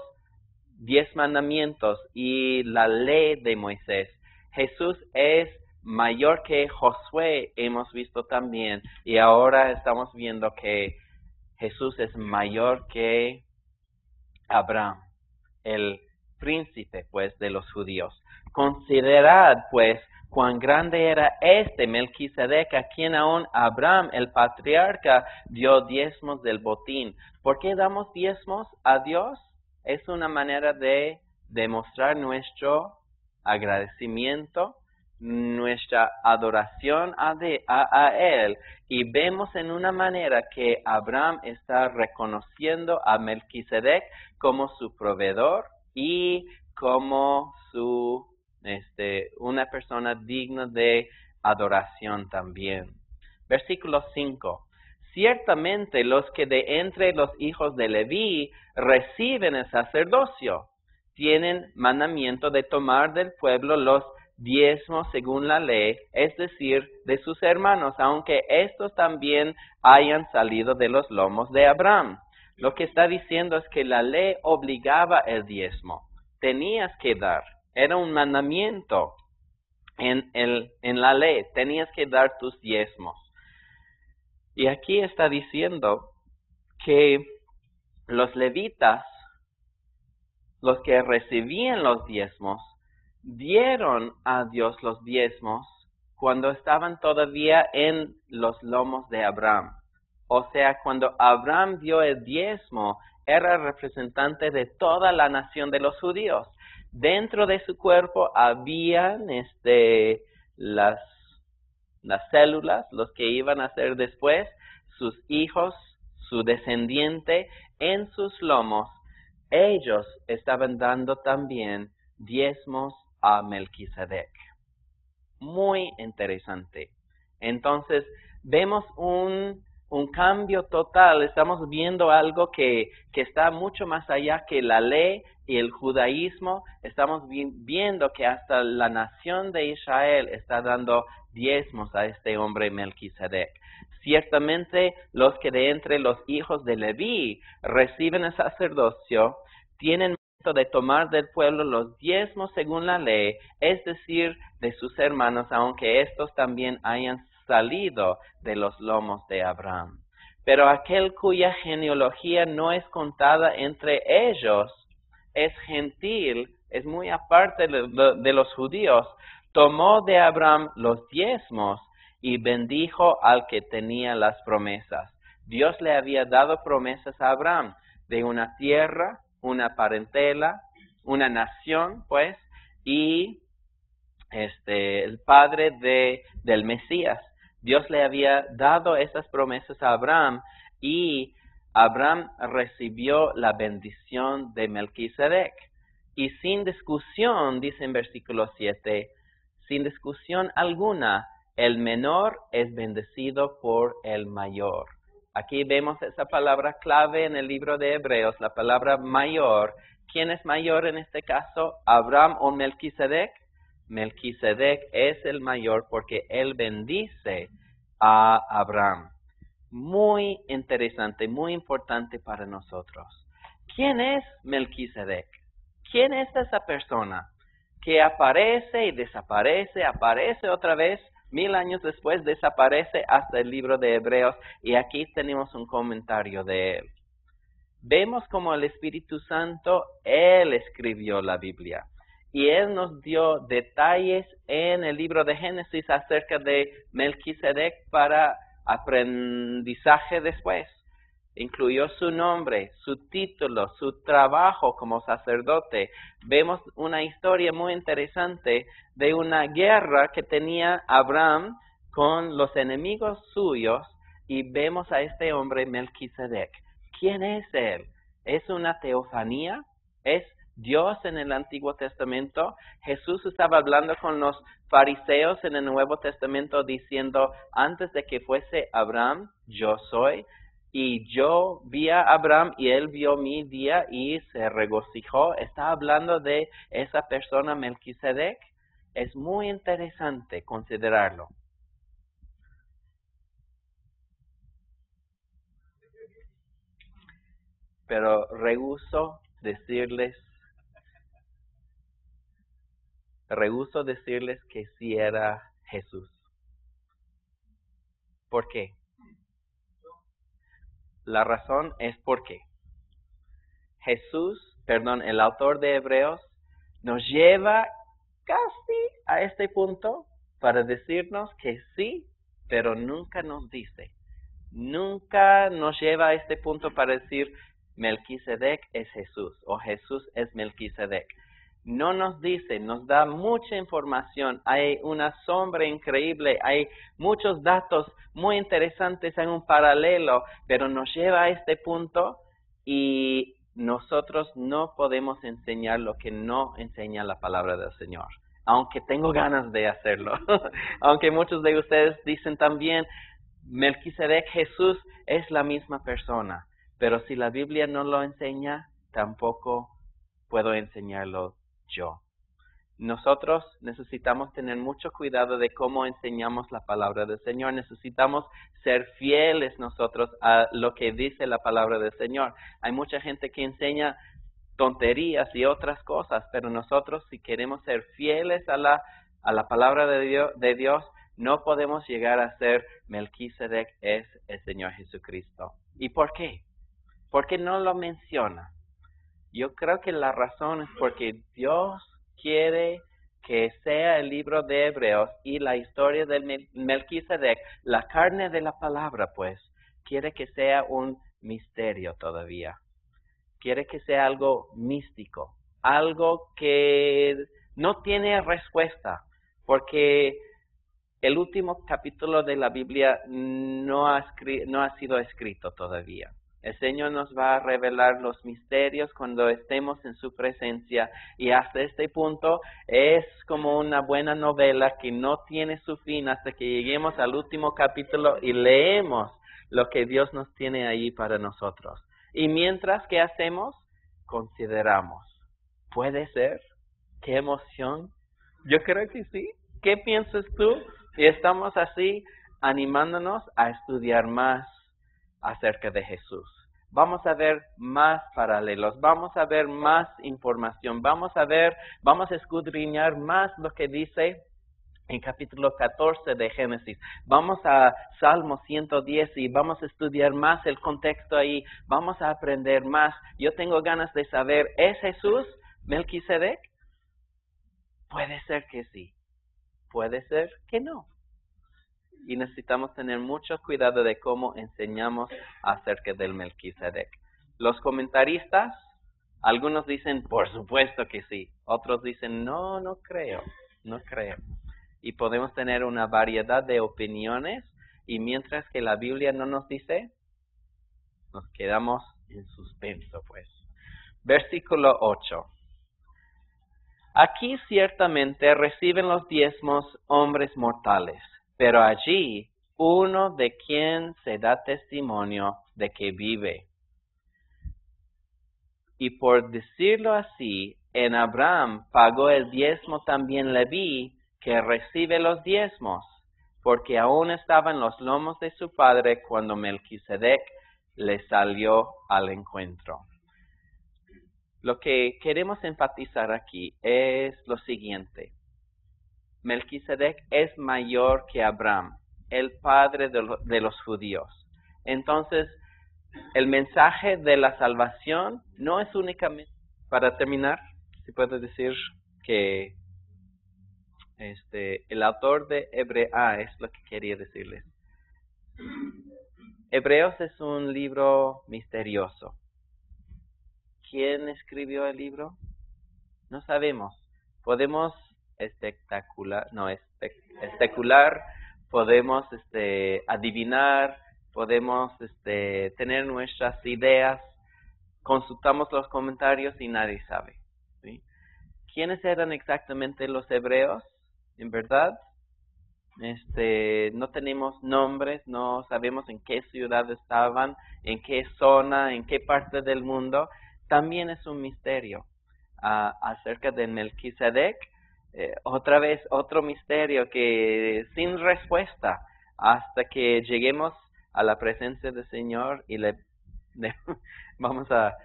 10 mandamientos y la ley de Moisés. Jesús es mayor que Josué, hemos visto también, y ahora estamos viendo que Jesús es mayor que Abraham, el príncipe, pues, de los judíos. Considerad, pues, cuán grande era este Melquisedec, a quien aún Abraham, el patriarca, dio diezmos del botín. ¿Por qué damos diezmos a Dios? Es una manera de demostrar nuestro agradecimiento, nuestra adoración a Él. Y vemos en una manera que Abraham está reconociendo a Melquisedec como su proveedor y como una persona digna de adoración también. Versículo 5. Ciertamente los que de entre los hijos de Leví reciben el sacerdocio, tienen mandamiento de tomar del pueblo los diezmos según la ley, es decir, de sus hermanos, aunque estos también hayan salido de los lomos de Abraham. Lo que está diciendo es que la ley obligaba el diezmo. Tenías que dar. Era un mandamiento en la ley. Tenías que dar tus diezmos. Y aquí está diciendo que los levitas, los que recibían los diezmos, dieron a Dios los diezmos cuando estaban todavía en los lomos de Abraham. O sea, cuando Abraham dio el diezmo, era representante de toda la nación de los judíos. Dentro de su cuerpo habían las células, los que iban a ser después, sus hijos, su descendiente, en sus lomos. Ellos estaban dando también diezmos a Melquisedec. Muy interesante. Entonces, vemos un cambio total. Estamos viendo algo que está mucho más allá que la ley y el judaísmo. Estamos viendo que hasta la nación de Israel está dando diezmos a este hombre Melquisedec. Ciertamente, los que de entre los hijos de Leví reciben el sacerdocio, tienen de tomar del pueblo los diezmos según la ley, es decir, de sus hermanos, aunque estos también hayan salido de los lomos de Abraham. Pero aquel cuya genealogía no es contada entre ellos, es gentil, es muy aparte de los judíos, tomó de Abraham los diezmos y bendijo al que tenía las promesas. Dios le había dado promesas a Abraham de una tierra, una parentela, una nación, pues, y el padre del Mesías. Dios le había dado esas promesas a Abraham y Abraham recibió la bendición de Melquisedec. Y sin discusión, dice en versículo 7, sin discusión alguna, el menor es bendecido por el mayor. Aquí vemos esa palabra clave en el libro de Hebreos, la palabra mayor. ¿Quién es mayor en este caso? ¿Abraham o Melquisedec? Melquisedec es el mayor porque él bendice a Abraham. Muy interesante, muy importante para nosotros. ¿Quién es Melquisedec? ¿Quién es esa persona que aparece y desaparece, aparece otra vez? 1000 años después desaparece hasta el libro de Hebreos y aquí tenemos un comentario de él. Vemos como el Espíritu Santo, Él escribió la Biblia y Él nos dio detalles en el libro de Génesis acerca de Melquisedec para aprendizaje después. Incluyó su nombre, su título, su trabajo como sacerdote. Vemos una historia muy interesante de una guerra que tenía Abraham con los enemigos suyos y vemos a este hombre Melquisedec. ¿Quién es él? ¿Es una teofanía? ¿Es Dios en el Antiguo Testamento? Jesús estaba hablando con los fariseos en el Nuevo Testamento diciendo, antes de que fuese Abraham, yo soy. Y yo vi a Abraham y él vio mi día y se regocijó. Está hablando de esa persona Melquisedec. Es muy interesante considerarlo. pero rehúso decirles que sí era Jesús. ¿Por qué? La razón es porque el autor de Hebreos, nos lleva casi a este punto para decirnos que sí, pero nunca nos dice. Nunca nos lleva a este punto para decir Melquisedec es Jesús o Jesús es Melquisedec. No nos dice, nos da mucha información, hay una sombra increíble, hay muchos datos muy interesantes en un paralelo, pero nos lleva a este punto y nosotros no podemos enseñar lo que no enseña la palabra del Señor, aunque tengo ganas de hacerlo. Aunque muchos de ustedes dicen también, Melquisedec, Jesús es la misma persona, pero si la Biblia no lo enseña, tampoco puedo enseñarlo yo. Nosotros necesitamos tener mucho cuidado de cómo enseñamos la palabra del Señor. Necesitamos ser fieles nosotros a lo que dice la palabra del Señor. Hay mucha gente que enseña tonterías y otras cosas, pero nosotros, si queremos ser fieles a la palabra de Dios, no podemos llegar a ser Melquisedec es el Señor Jesucristo. ¿Y por qué? ¿Por qué no lo menciona? Yo creo que la razón es porque Dios quiere que sea el libro de Hebreos y la historia del Melquisedec, la carne de la palabra, pues, quiere que sea un misterio todavía. Quiere que sea algo místico, algo que no tiene respuesta, porque el último capítulo de la Biblia no ha sido escrito todavía. El Señor nos va a revelar los misterios cuando estemos en su presencia y hasta este punto es como una buena novela que no tiene su fin hasta que lleguemos al último capítulo y leemos lo que Dios nos tiene ahí para nosotros. Y mientras, ¿qué hacemos? Consideramos. ¿Puede ser? ¡Qué emoción! Yo creo que sí. ¿Qué piensas tú? Y estamos así animándonos a estudiar más acerca de Jesús. Vamos a ver más paralelos, vamos a ver más información, vamos a escudriñar más lo que dice en capítulo 14 de Génesis. Vamos a Salmo 110 y vamos a estudiar más el contexto ahí, vamos a aprender más. Yo tengo ganas de saber, ¿es Jesús Melquisedec? Puede ser que sí, puede ser que no. Y necesitamos tener mucho cuidado de cómo enseñamos acerca del Melquisedec. Los comentaristas, algunos dicen, por supuesto que sí. Otros dicen, no creo. Y podemos tener una variedad de opiniones. Y mientras que la Biblia no nos dice, nos quedamos en suspenso, pues. Versículo 8. Aquí ciertamente reciben los diezmos hombres mortales, pero allí uno de quien se da testimonio de que vive. Y por decirlo así, en Abraham pagó el diezmo también Leví, que recibe los diezmos, porque aún estaba en los lomos de su padre cuando Melquisedec le salió al encuentro. Lo que queremos enfatizar aquí es lo siguiente. Melquisedec es mayor que Abraham, el padre de los judíos. Entonces, el mensaje de la salvación no es únicamente, para terminar, si puedo decir que el autor de Hebreos, es lo que quería decirles. Hebreos es un libro misterioso. ¿Quién escribió el libro? No sabemos. Podemos especular, podemos adivinar, podemos tener nuestras ideas, consultamos los comentarios y nadie sabe, ¿sí? ¿Quiénes eran exactamente los hebreos? En verdad, no tenemos nombres, no sabemos en qué ciudad estaban, en qué zona, en qué parte del mundo. También es un misterio. Acerca de Melquisedec, otra vez otro misterio que sin respuesta hasta que lleguemos a la presencia del Señor y le Vamos a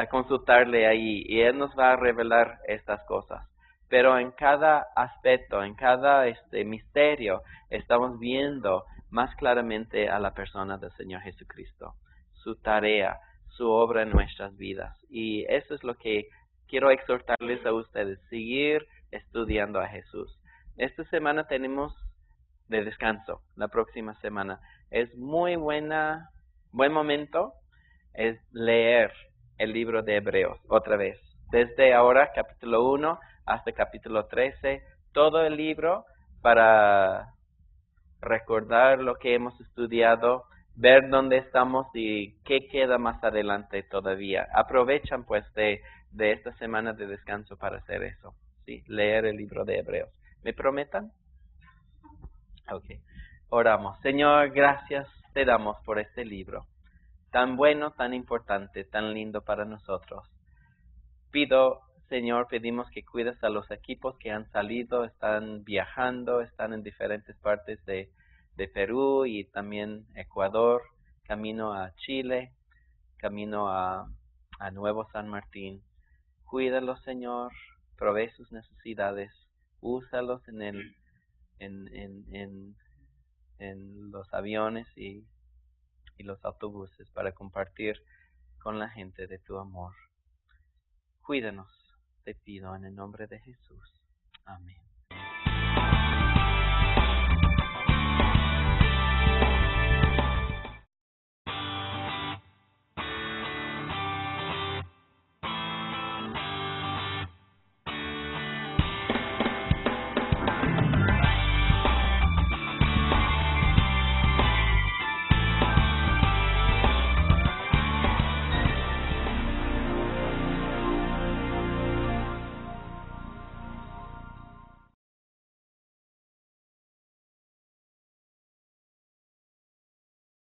consultarle ahí y Él nos va a revelar estas cosas. Pero en cada aspecto, en cada misterio, estamos viendo más claramente a la persona del Señor Jesucristo, su tarea, su obra en nuestras vidas. Y eso es lo que quiero exhortarles a ustedes, seguir estudiando a Jesús. Esta semana tenemos de descanso, la próxima semana. Es buen momento es leer el libro de Hebreos otra vez. Desde ahora, capítulo 1 hasta capítulo 13, todo el libro para recordar lo que hemos estudiado, ver dónde estamos y qué queda más adelante todavía. Aprovechan pues de esta semana de descanso para hacer eso, ¿sí? Leer el libro de Hebreos. ¿Me prometan? Ok. Oramos. Señor, gracias te damos por este libro. Tan bueno, tan importante, tan lindo para nosotros. Pedimos que cuides a los equipos que han salido, están viajando, están en diferentes partes de Perú y también Ecuador, camino a Chile, camino a Nuevo San Martín. Cuídalos, Señor, provee sus necesidades, úsalos en los aviones y los autobuses para compartir con la gente de tu amor. Cuídanos, te pido en el nombre de Jesús. Amén.